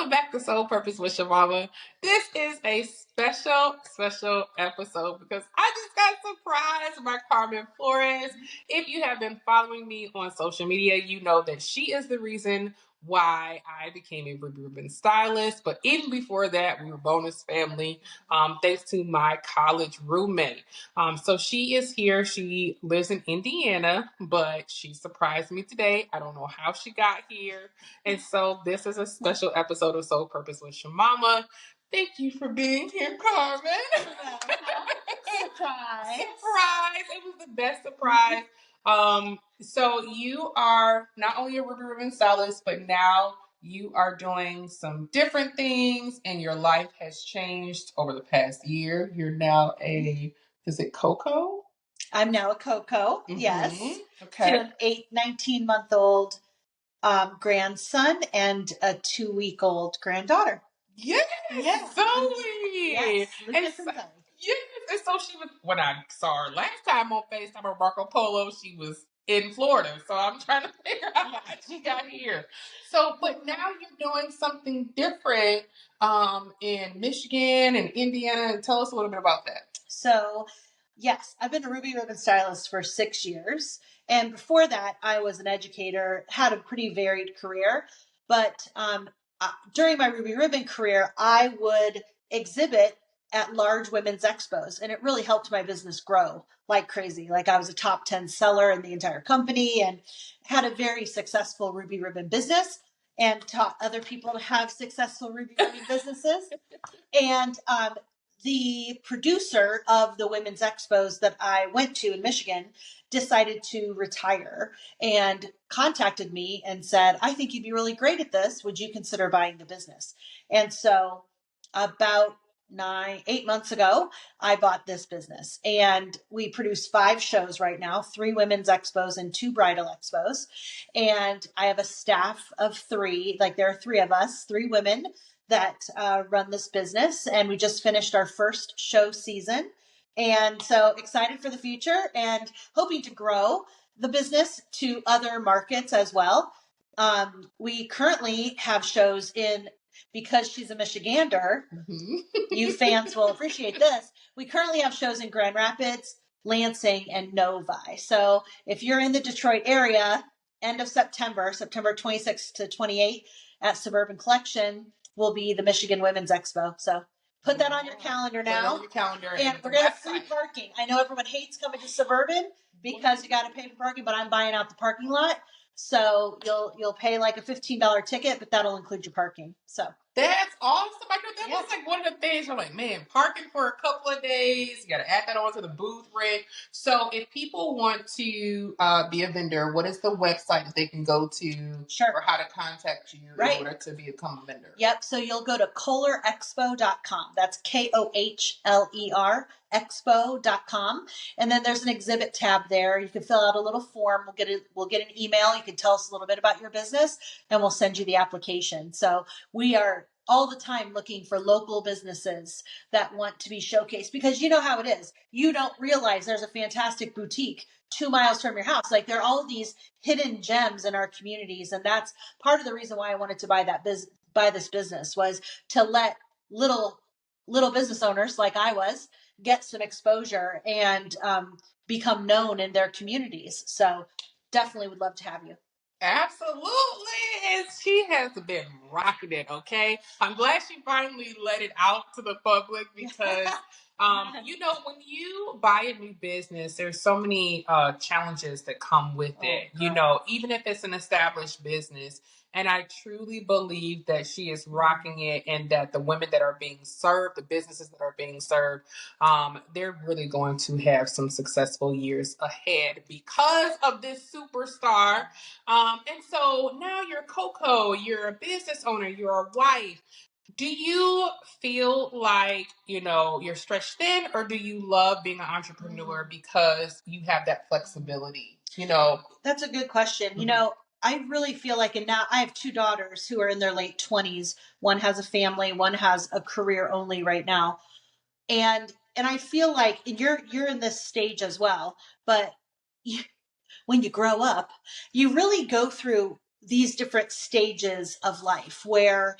Welcome back to Soul Purpose with Shemama. This is a special episode because I just got surprised by Carmen Flores. If you have been following me on social media, you know that she is the reason why I became a Ruby Ribbon Stylist. But even before that, we were bonus family, thanks to my college roommate. So she is here. She lives in Indiana, but she surprised me today. I don't know how she got here. And so this is a special episode of Soul Purpose with Shemama. Thank you for being here, Carmen. Surprise. Surprise. It was the best surprise. So you are not only a Ruby Ribbon Stylist, but now you are doing some different things and your life has changed over the past year. You're now is it Coco? I'm now a Coco, yes. Okay. To an 19-month-old grandson and a 2-week-old granddaughter. Yes, Zoe. Yes, Yes, and so she was, when I saw her last time on FaceTime or Marco Polo, she was in Florida. So I'm trying to figure out how she got here. So, but now you're doing something different in Michigan and Indiana. Tell us a little bit about that. So, yes, I've been a Ruby Ribbon Stylist for 6 years. And before that, I was an educator, had a pretty varied career. But during my Ruby Ribbon career, I would exhibit at large women's expos, and it really helped my business grow like crazy. Like I was a top 10 seller in the entire company and had a very successful Ruby Ribbon business and taught other people to have successful Ruby Ribbon businesses. And the producer of the women's expos that I went to in Michigan decided to retire and contacted me and said, I think you'd be really great at this. Would you consider buying the business? And so about 8 months ago, I bought this business and we produce 5 shows right now, 3 women's expos and 2 bridal expos. And I have a staff of 3, like there are 3 of us, 3 women that run this business. And we just finished our first show season. And so excited for the future and hoping to grow the business to other markets as well. We currently have shows in, because she's a Michigander, you fans will appreciate this. We currently have shows in Grand Rapids, Lansing, and Novi. So if you're in the Detroit area, end of September 26th to 28th at Suburban Collection will be the Michigan Women's Expo. So put that on your calendar now. Put it on your calendar. And we're going to have free parking. I know everyone hates coming to Suburban because you got to pay for parking, but I'm buying out the parking lot. So you'll pay like a $15 ticket, but that'll include your parking. So that's awesome. I know that was like one of the things. I'm like, man, parking for a couple of days. You got to add that on to the booth rent. So if people want to be a vendor, what is the website that they can go to or how to contact you in order to become a vendor? Yep. So you'll go to kohlerexpo.com. That's KOHLER expo.com. And then there's an exhibit tab there. You can fill out a little form. We'll get an email. You can tell us a little bit about your business and we'll send you the application. So we are all the time looking for local businesses that want to be showcased because you know how it is. You don't realize there's a fantastic boutique 2 miles from your house. Like there are all these hidden gems in our communities. And that's part of the reason why I wanted to buy this business was to let little business owners like I was get some exposure and become known in their communities. So definitely would love to have you. Absolutely. And she has been rocking it, okay? I'm glad she finally let it out to the public because, you know, when you buy a new business, there's so many challenges that come with it, you know, even if it's an established business. And I truly believe that she is rocking it and that the women that are being served, the businesses that are being served, they're really going to have some successful years ahead because of this superstar. And so now you're Coco, you're a business owner, you're a wife. Do you feel like, you know, you're stretched thin or do you love being an entrepreneur because you have that flexibility? You know, that's a good question. You know, I really feel like, and now I have 2 daughters who are in their late 20s. One has a family, one has a career only right now. And I feel like you're in this stage as well, but when you grow up, you really go through these different stages of life where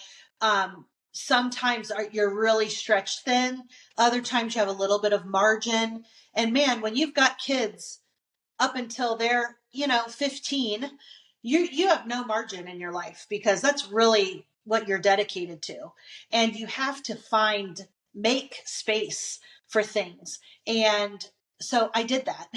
Sometimes you're really stretched thin. Other times you have a little bit of margin. And man, when you've got kids up until they're, 15, you have no margin in your life because that's really what you're dedicated to. And you have to make space for things. And so I did that,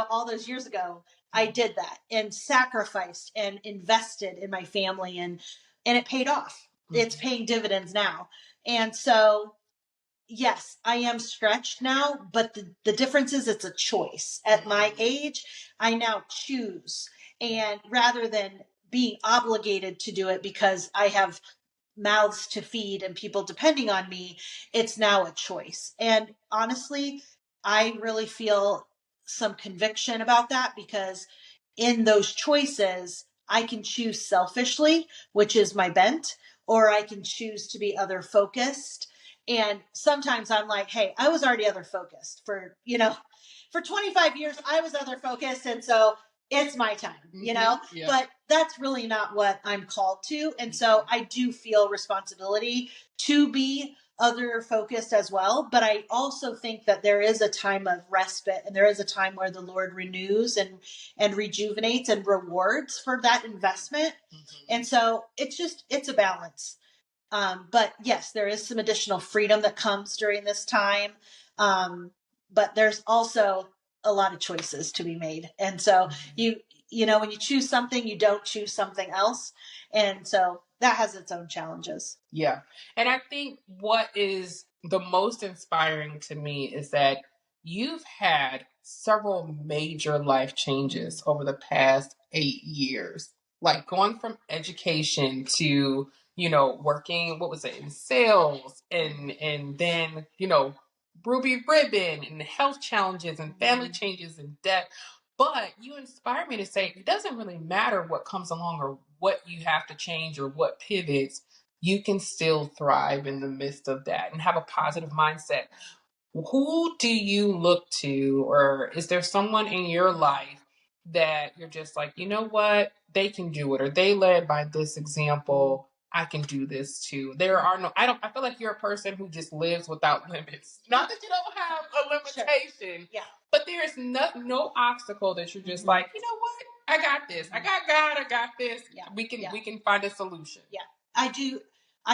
all those years ago. I did that and sacrificed and invested in my family, and it paid off. It's paying dividends now. And so, yes, I am stretched now, but the difference is it's a choice. At my age, I now choose. And rather than being obligated to do it because I have mouths to feed and people depending on me, it's now a choice. And honestly, I really feel some conviction about that because in those choices, I can choose selfishly, which is my bent, or I can choose to be other focused. And sometimes I'm like, hey, I was already other focused for 25 years, I was other focused. And so it's my time, Yeah. but that's really not what I'm called to. And so I do feel responsibility to be other focused as well. But I also think that there is a time of respite, and there is a time where the Lord renews and rejuvenates and rewards for that investment. And so it's a balance. But yes, there is some additional freedom that comes during this time. But there's also a lot of choices to be made. And so when you choose something, you don't choose something else. And so that has its own challenges. Yeah. And I think what is the most inspiring to me is that you've had several major life changes over the past 8 years, like going from education to, working, what was it, in sales and then, Ruby Ribbon and health challenges and family changes and debt. But you inspire me to say it doesn't really matter what comes along or what you have to change or what pivots. You can still thrive in the midst of that and have a positive mindset. Who do you look to, or is there someone in your life that you're just like, you know what, they can do it, or they led by this example, I can do this too? I feel like you're a person who just lives without limits. Not that you don't have a limitation, sure. Yeah. but there's no obstacle that you're just like, you know what, I got this. I got God. I got this. Yeah. We can find a solution. Yeah, I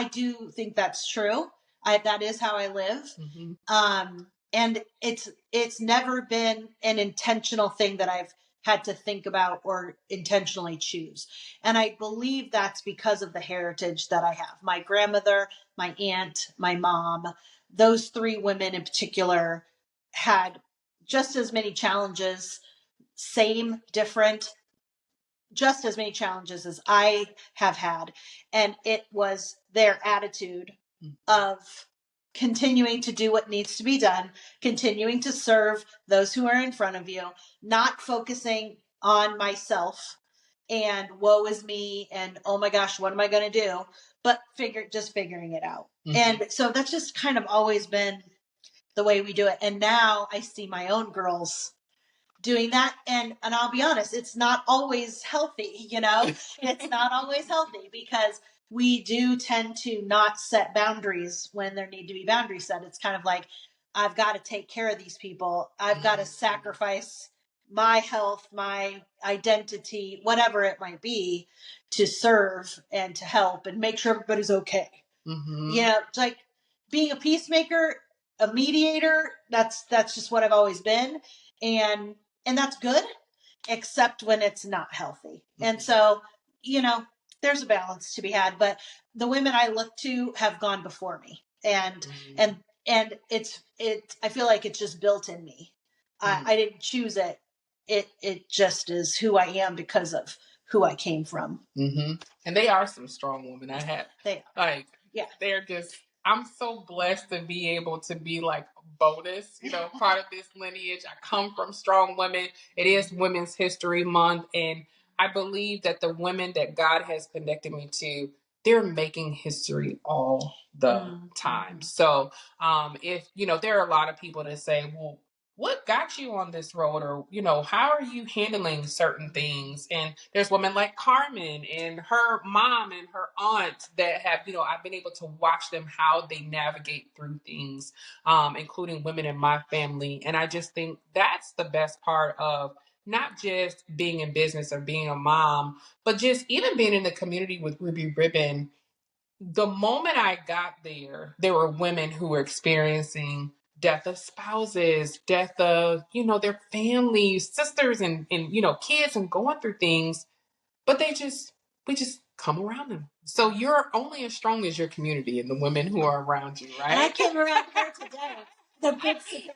do think that's true. That is how I live. And it's never been an intentional thing that I've had to think about or intentionally choose. And I believe that's because of the heritage that I have. My grandmother, my aunt, my mom, those three women in particular had just as many challenges, same, different, just as many challenges as I have had. And it was their attitude of continuing to do what needs to be done, continuing to serve those who are in front of you, not focusing on myself and woe is me and oh my gosh, what am I going to do? But figuring it out. And so that's just kind of always been the way we do it. And now I see my own girls doing that, and I'll be honest, it's not always healthy. It's not always healthy because we do tend to not set boundaries when there need to be boundaries set. It's kind of like, I've got to take care of these people, I've got to sacrifice my health, my identity, whatever it might be, to serve and to help and make sure everybody's okay. It's like being a peacemaker, a mediator. That's just what I've always been. And that's good, except when it's not healthy. And so, there's a balance to be had, but the women I look to have gone before me, and I feel like it's just built in me. I didn't choose it. It just is who I am because of who I came from. And they are some strong women. They are. They're just, I'm so blessed to be able to be like bonus, part of this lineage. I come from strong women. It is Women's History Month. And I believe that the women that God has connected me to, they're making history all the time. So if, there are a lot of people that say, well, what got you on this road, or how are you handling certain things? And there's women like Carmen and her mom and her aunt that have, I've been able to watch them, how they navigate through things, including women in my family. And I just think that's the best part of not just being in business or being a mom, but just even being in the community with Ruby Ribbon. The moment I got there were women who were experiencing death of spouses, death of, their families, sisters and kids, and going through things, but we just come around them. So you're only as strong as your community and the women who are around you, right? And I came around her today. The big surprise.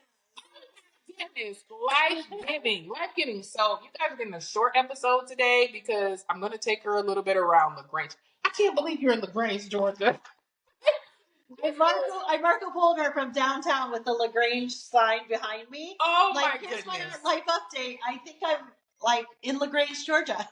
Goodness, life-giving. So you guys are getting a short episode today because I'm going to take her a little bit around LaGrange. I can't believe you're in LaGrange, Georgia. I Marco pulled her from downtown with the LaGrange sign behind me. Oh, like, my here's goodness. my life update. I think I'm like in LaGrange, Georgia.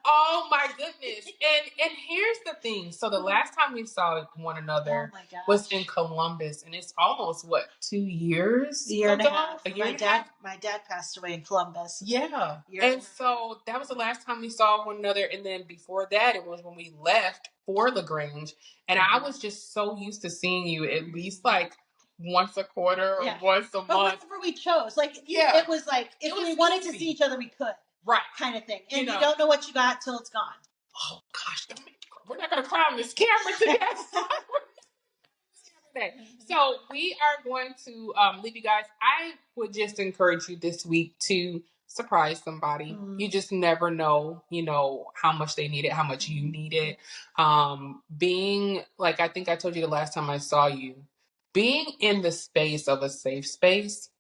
Oh my goodness. And here's the thing. So the last time we saw one another was in Columbus, and it's almost 2 years? A year and a half. A year and a half? My dad passed away in Columbus. Yeah. And so that was the last time we saw one another. And then before that, it was when we left for LaGrange. And I was just so used to seeing you at least like once a quarter or once a month. But whenever we chose, it was like if we wanted to see each other, we could. Right. Kind of thing. And you don't know what you got till it's gone. Oh, gosh. We're not going to cry on this camera today. So we are going to leave you guys. I would just encourage you this week to surprise somebody. Mm-hmm. You just never know, how much they need it, how much you need it. Being, like I think I told you the last time I saw you, being in the space of a safe space,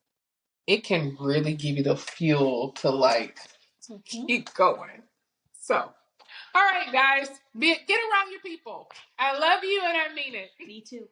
it can really give you the fuel to keep going. So, all right, guys, get around your people. I love you and I mean it. Me too.